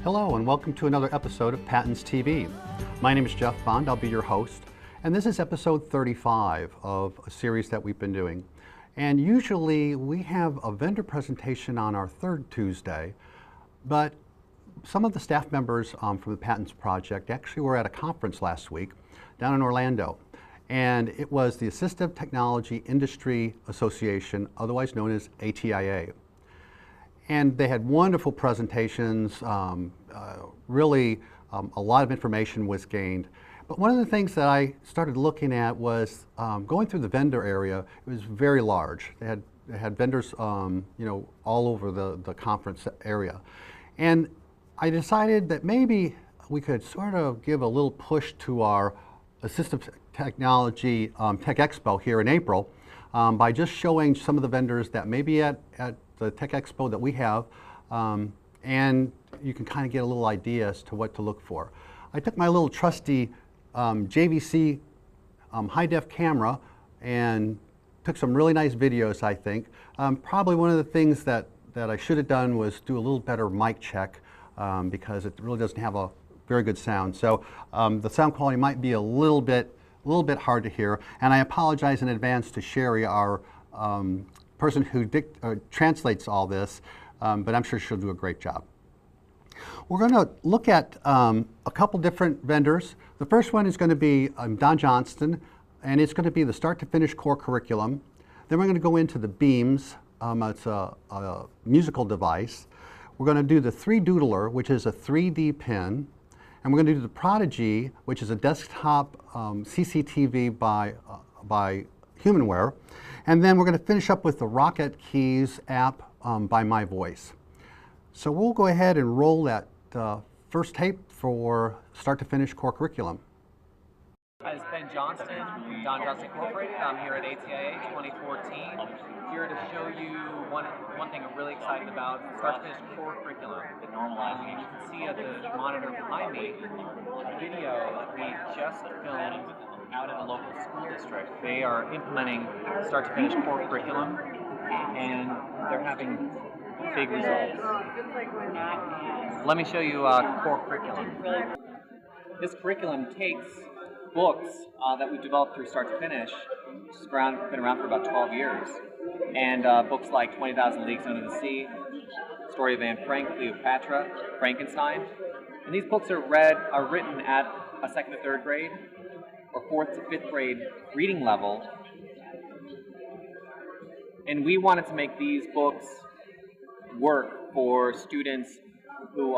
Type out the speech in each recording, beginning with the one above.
Hello and welcome to another episode of PATINS TV. My name is Jeff Bond, I'll be your host, and this is episode 35 of a series that we've been doing. And usually we have a vendor presentation on our third Tuesday, but some of the staff members from the PATINS project actually were at a conference last week down in Orlando. And it was the Assistive Technology Industry Association, otherwise known as ATIA. And they had wonderful presentations, really a lot of information was gained. But one of the things that I started looking at was going through the vendor area. It was very large. They had vendors all over the conference area. And I decided that maybe we could sort of give a little push to our Assistive Technology Tech Expo here in April by just showing some of the vendors that may be at the Tech Expo that we have, and you can kind of get a little idea as to what to look for. I took my little trusty JVC high-def camera and took some really nice videos, I think. Probably one of the things that I should have done was do a little better mic check because it really doesn't have a very good sound. So the sound quality might be a little bit hard to hear, and I apologize in advance to Sherry, our person who translates all this, but I'm sure she'll do a great job. We're going to look at a couple different vendors. The first one is going to be Don Johnston, and it's going to be the start to finish core curriculum. Then we're going to go into the Beams. It's a musical device. We're going to do the 3Doodler, which is a 3D pen. And we're going to do the Prodigy, which is a desktop CCTV by Humanware. And then we're going to finish up with the Rocket Keys app by My Voice. So we'll go ahead and roll that first tape for start to finish core curriculum. Hi, this is Ben Johnston from Don Johnston Incorporated. I'm here at ATIA 2014. Here to show you one thing I'm really excited about, start to finish core curriculum. You can see at the monitor behind me a video we just filmed out in a local school district. They are implementing start to finish core curriculum, and they're having big results. Let me show you core curriculum. This curriculum takes books that we've developed through Start to Finish, which has been around for about 12 years, and books like 20,000 Leagues Under the Sea, Story of Anne Frank, Cleopatra, Frankenstein. And these books are written at a 2nd to 3rd grade or 4th to 5th grade reading level. And we wanted to make these books work for students who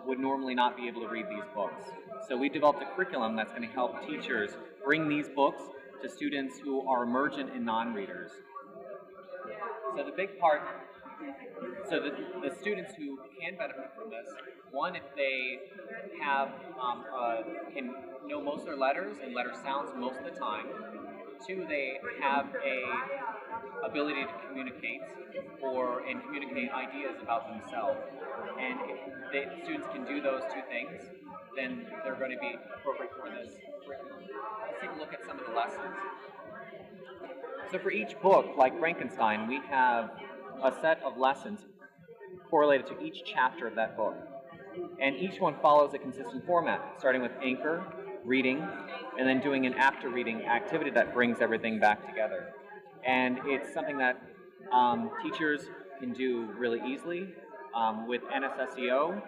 would normally not be able to read these books. So we developed a curriculum that's going to help teachers bring these books to students who are emergent and non-readers. So the big part, the students who can benefit from this, one, if they have can know most of their letters and letter sounds most of the time. Two, they have a ability to communicate and communicate ideas about themselves. And if students can do those two things, then they're going to be appropriate for this curriculum. Let's take a look at some of the lessons. So for each book, like Frankenstein, we have a set of lessons correlated to each chapter of that book. And each one follows a consistent format, starting with anchor, reading, and then doing an after reading activity that brings everything back together. And it's something that teachers can do really easily. With NSSEO,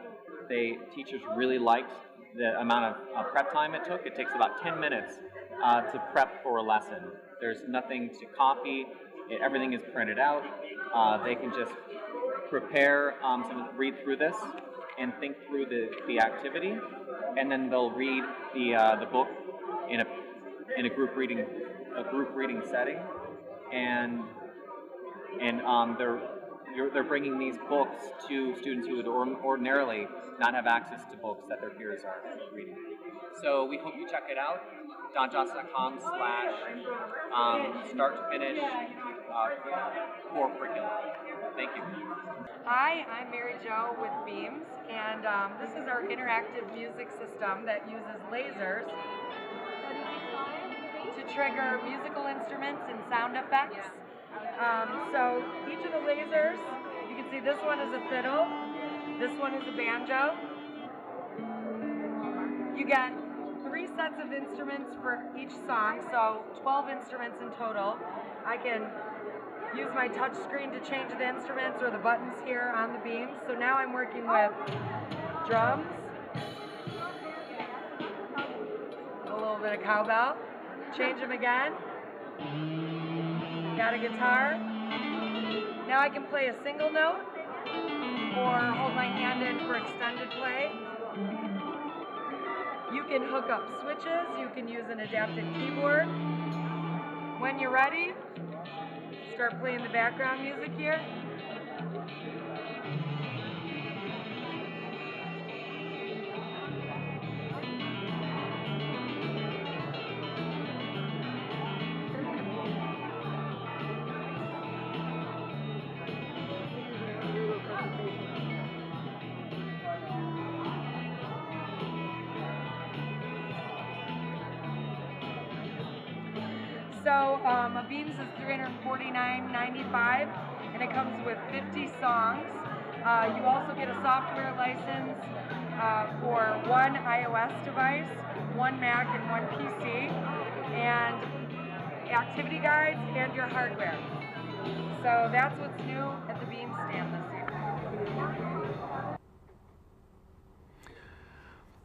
teachers really liked the amount of prep time it took. It takes about 10 minutes to prep for a lesson. There's nothing to copy. Everything is printed out. They can just prepare, read through this and think through the activity, and then they'll read the book in a group reading setting, and they're bringing these books to students who would ordinarily not have access to books that their peers are reading. So we hope you check it out. donjohnson.com/start to finish core curriculum. Thank you. Hi, I'm Mary Jo with Beams, and this is our interactive music system that uses lasers to trigger musical instruments and sound effects. So each of the lasers, you can see this one is a fiddle, this one is a banjo, You get 3 sets of instruments for each song, so 12 instruments in total. I can use my touch screen to change the instruments or the buttons here on the beams. So now I'm working with drums, a little bit of cowbell, change them again, got a guitar. Now I can play a single note or hold my hand in for extended play. You can hook up switches, you can use an adaptive keyboard. When you're ready, start playing the background music here. So a Beams is $349.95 and it comes with 50 songs. You also get a software license for 1 iOS device, 1 Mac and 1 PC, and activity guides and your hardware. So that's what's new at the Beams stand this year.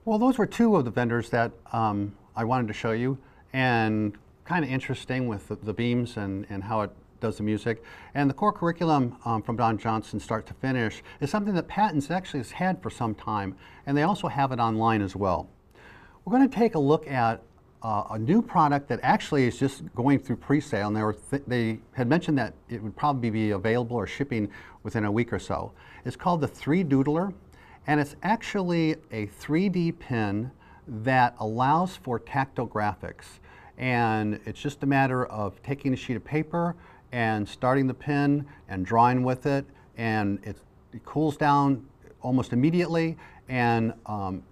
Well, those were 2 of the vendors that I wanted to show you, and kind of interesting with the beams and how it does the music. And the core curriculum from Don Johnson, start to finish, is something that PATINS actually has had for some time, and they also have it online as well. We're going to take a look at a new product that actually is just going through pre-sale, and they had mentioned that it would probably be available or shipping within a week or so. It's called the 3Doodler, and it's actually a 3D pen that allows for tactile graphics. And it's just a matter of taking a sheet of paper and starting the pen and drawing with it, and it cools down almost immediately, and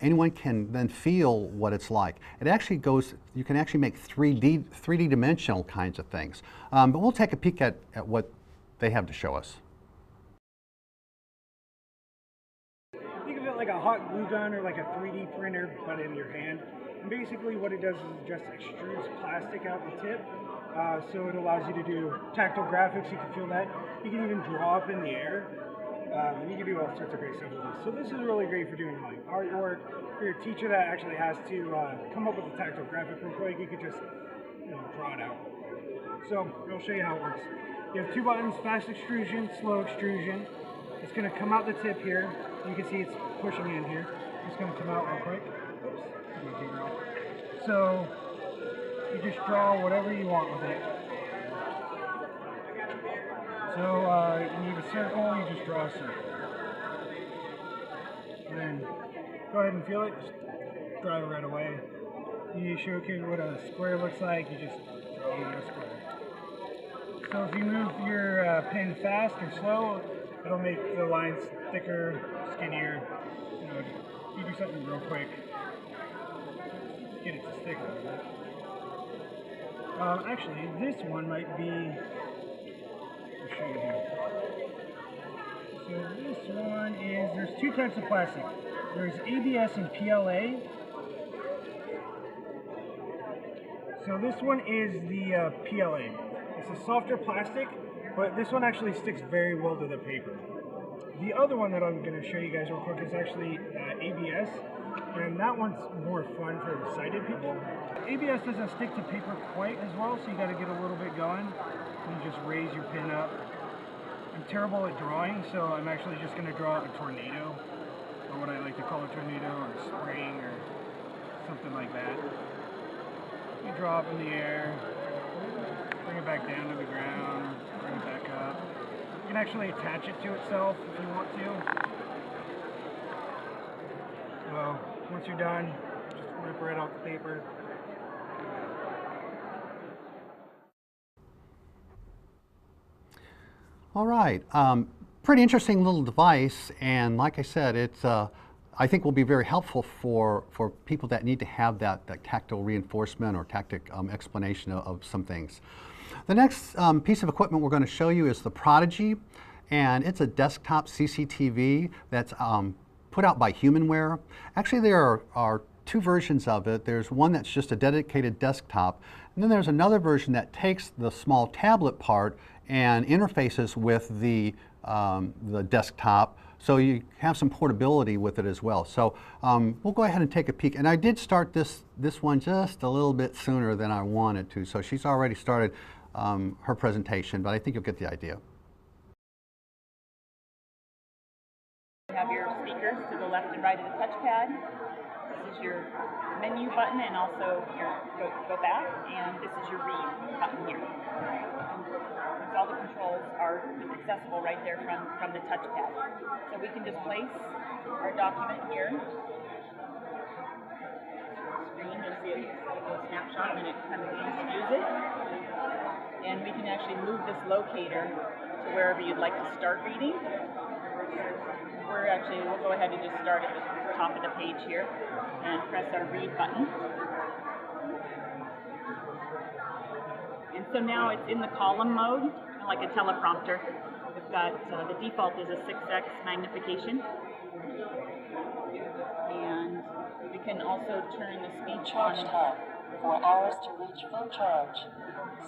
anyone can then feel what it's like. It actually goes, you can actually make 3D dimensional kinds of things. But we'll take a peek at what they have to show us. Think of it like a hot glue gun or like a 3D printer, but in your hand. And basically what it does is it just extrudes plastic out the tip, so it allows you to do tactile graphics. You can feel that. You can even draw up in the air. You can do all sorts of great stuff with this. So this is really great for doing like artwork. For your teacher that actually has to come up with a tactile graphic real quick, you could just draw it out. So I'll show you how it works. You have 2 buttons: fast extrusion, slow extrusion. It's going to come out the tip here. You can see it's pushing in here. It's going to come out real quick. Oops. So you just draw whatever you want with it. So you need a circle, you just draw a circle. And then go ahead and feel it, just draw it right away. You need to show what a square looks like, you just draw a square. So if you move your pen fast or slow, it'll make the lines thicker, skinnier. You do something real quick, get it to stick a little bit. Actually, this one might be, I'll show you here. So this one is, there's 2 types of plastic. There's ABS and PLA. So this one is the PLA. It's a softer plastic, but this one actually sticks very well to the paper. The other one that I'm going to show you guys real quick is actually ABS, and that one's more fun for sighted people. ABS doesn't stick to paper quite as well, so you got to get a little bit going. You just raise your pen up. I'm terrible at drawing, so I'm actually just going to draw a tornado, or what I like to call a tornado, or a spring, or something like that. You draw up in the air, bring it back down to the ground, bring it back up. You can actually attach it to itself if you want to. So once you're done, just rip right off the paper. All right, pretty interesting little device, and like I said, it's I think will be very helpful for people that need to have that tactile reinforcement or tactile explanation of some things. The next piece of equipment we're going to show you is the Prodigy, and it's a desktop CCTV that's put out by Humanware. Actually, there are two versions of it. There's one that's just a dedicated desktop, and then there's another version that takes the small tablet part and interfaces with the desktop, so you have some portability with it as well. So we'll go ahead and take a peek. And I did start this one just a little bit sooner than I wanted to, so she's already started her presentation, but I think you'll get the idea. You have your speakers to the left and right of the touchpad. This is your menu button and also your go back, and this is your read button here. And all the controls are accessible right there from the touchpad. So we can just place our document here. Screen, you'll see a little snapshot and it kind of views it. And we can actually move this locator to wherever you'd like to start reading. We'll go ahead and just start at the top of the page here and press our read button. And so now it's in the column mode, like a teleprompter. We've got, the default is a 6x magnification. And we can also turn the speech Charge on. time, 4 hours to reach full charge.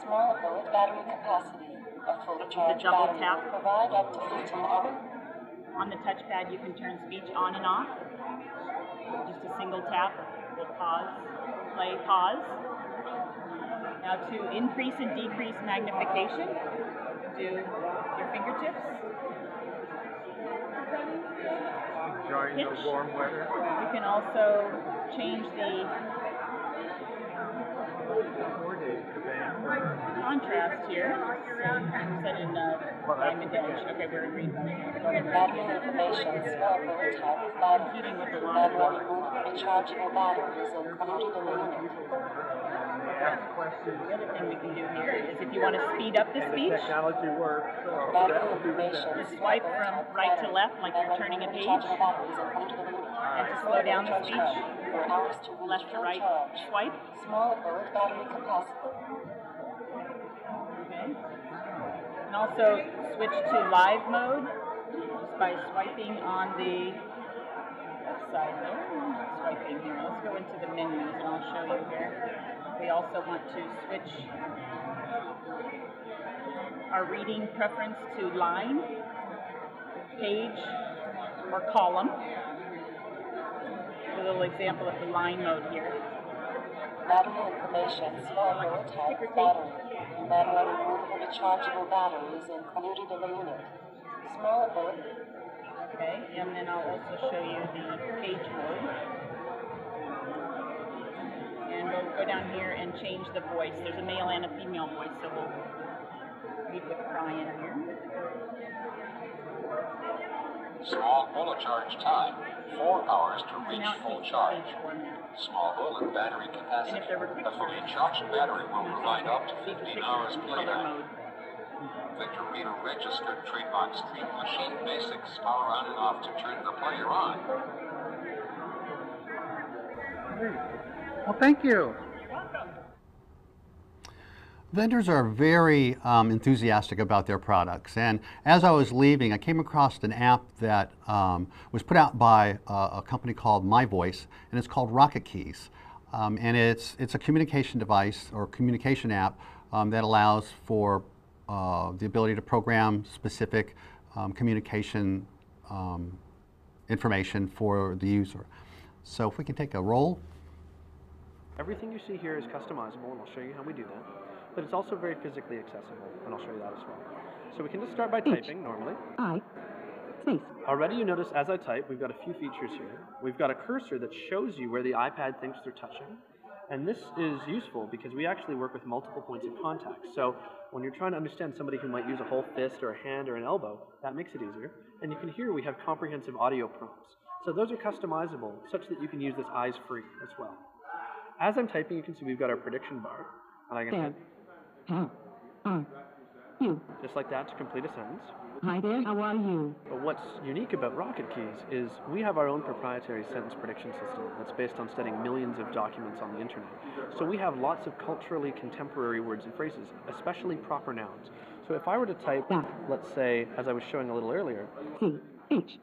Small bullet battery capacity. A full charge double battery tap. will provide up to 15 hours. On the touchpad, you can turn speech on and off. Just a single tap will pause, play, pause. Now to increase and decrease magnification, do your fingertips. Enjoying the warm weather. You can also change the contrast here. Set in diamond edge. Okay, we're in green. Battery information, small bullet type of battery. Competing with the line. Manually movable rechargeable batteries included in the unit. The other thing we can do here is if you want to speed up the speech, Technology works. Battery information, just swipe from right to left like you're turning a page, rechargeable batteries included in the unit. and to slow down the speech, 4 hours to reach left to full right, charge. swipe. Small bullet battery capacity. Okay. And also switch to live mode just by swiping on the left side there. Not swiping here. Let's go into the menus and I'll show you here. We also want to switch our reading preference to line, page, or column. A little example of the line mode here. Battery information, small bullet type of battery. Manually movable rechargeable batteries included in the unit. Small bullet. Okay, and then I'll also show you the page mode. And we'll go down here and change the voice. There's a male and a female voice, so we'll read with Brian here. Small bullet charge time, 4 hours to reach Now it full takes charge. page format. Small bullet battery capacity. And if there were A fully charged battery will provide up to See the 15 picture hours in color playtime. mode. Victor Reader registered trademark Street Machine Basics. Power on and off to turn the player on. Well, thank you. Vendors are very enthusiastic about their products, and as I was leaving, I came across an app that was put out by a company called My Voice, and it's called Rocket Keys. And it's a communication device or communication app that allows for the ability to program specific communication information for the user. So if we can take a roll. Everything you see here is customizable, and I'll show you how we do that. But it's also very physically accessible, and I'll show you that as well. So we can just start by typing normally. Space. Already you notice as I type, we've got a few features here. We've got a cursor that shows you where the iPad thinks they're touching. And this is useful because we actually work with multiple points of contact. So when you're trying to understand somebody who might use a whole fist or a hand or an elbow, that makes it easier. And you can hear we have comprehensive audio prompts. So those are customizable such that you can use this eyes-free as well. As I'm typing, you can see we've got our prediction bar. And I can There. How are you? just like that to complete a sentence. Hi there, how are you? But what's unique about Rocket Keys is we have our own proprietary sentence prediction system that's based on studying millions of documents on the internet. So we have lots of culturally contemporary words and phrases, especially proper nouns. So if I were to type, Yeah. let's say, as I was showing a little earlier, CHRISTINA.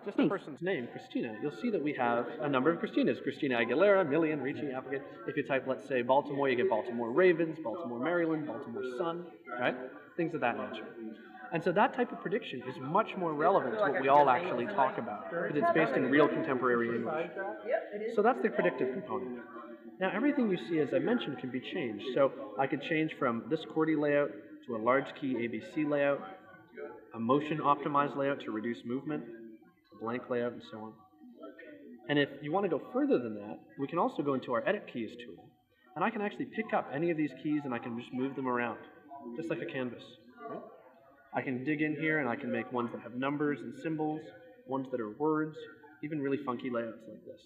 just the person's name, Christina, you'll see that we have a number of Christinas. Christina Aguilera, Million, Reaching Applicant. If you type, let's say, Baltimore, you get Baltimore Ravens, Baltimore Maryland, Baltimore Sun, right? Things of that nature. And so that type of prediction is much more relevant to what we all actually talk about, because it's based in real contemporary English. So that's the predictive component. Now, everything you see, as I mentioned, can be changed. So I could change from this QWERTY layout to a large key ABC layout, a motion optimized layout to reduce movement, a blank layout, and so on. And if you want to go further than that, we can also go into our Edit Keys tool, and I can actually pick up any of these keys and I can just move them around, just like a canvas. Right? I can dig in here and I can make ones that have numbers and symbols, ones that are words, even really funky layouts like this.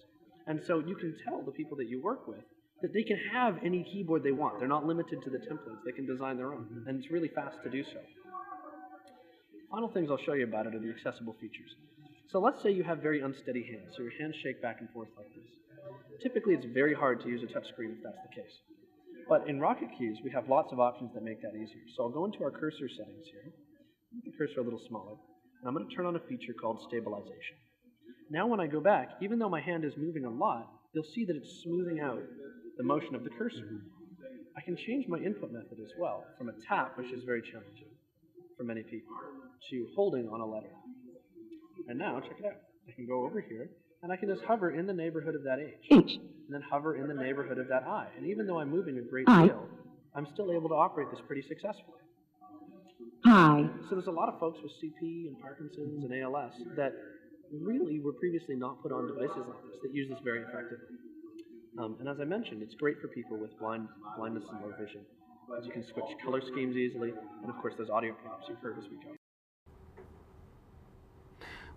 And so you can tell the people that you work with that they can have any keyboard they want. They're not limited to the templates. They can design their own, and it's really fast to do so. Final things I'll show you about it are the accessible features. So let's say you have very unsteady hands, so your hands shake back and forth like this. Typically, it's very hard to use a touchscreen if that's the case. But in Rocket Keys, we have lots of options that make that easier. So I'll go into our cursor settings here, make the cursor a little smaller, and I'm going to turn on a feature called stabilization. Now when I go back, even though my hand is moving a lot, you'll see that it's smoothing out the motion of the cursor. I can change my input method as well, from a tap, which is very challenging for many people, to holding on a letter. And now, check it out. I can go over here, and I can just hover in the neighborhood of that H, and then hover in the neighborhood of that I. And even though I'm moving a great deal, I'm still able to operate this pretty successfully. I. So there's a lot of folks with CP and Parkinson's and ALS that really were previously not put on devices like this that use this very effectively. And as I mentioned, it's great for people with blindness and low vision, because you can switch color schemes easily, and of course there's audio prompts you've heard as we go.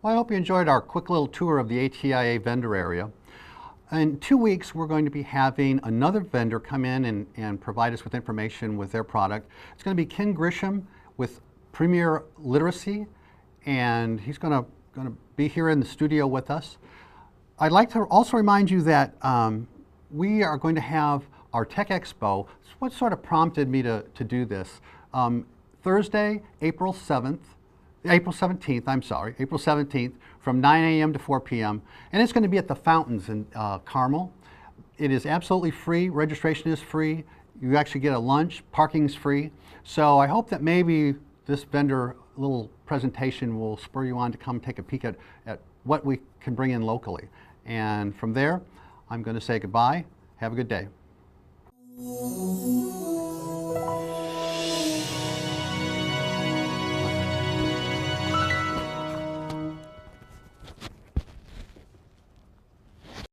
Well, I hope you enjoyed our quick little tour of the ATIA vendor area. In 2 weeks, we're going to be having another vendor come in and provide us with information with their product. It's going to be Ken Grisham with Premier Literacy, and he's going to be here in the studio with us. I'd like to also remind you that we are going to have our Tech Expo. What sort of prompted me to do this? Thursday, April 17th, from 9 a.m. to 4 p.m. And it's going to be at the Fountains in Carmel. It is absolutely free. Registration is free. You actually get a lunch. Parking's free. So I hope that maybe this vendor little presentation will spur you on to come take a peek at what we can bring in locally. And from there, I'm going to say goodbye. Have a good day.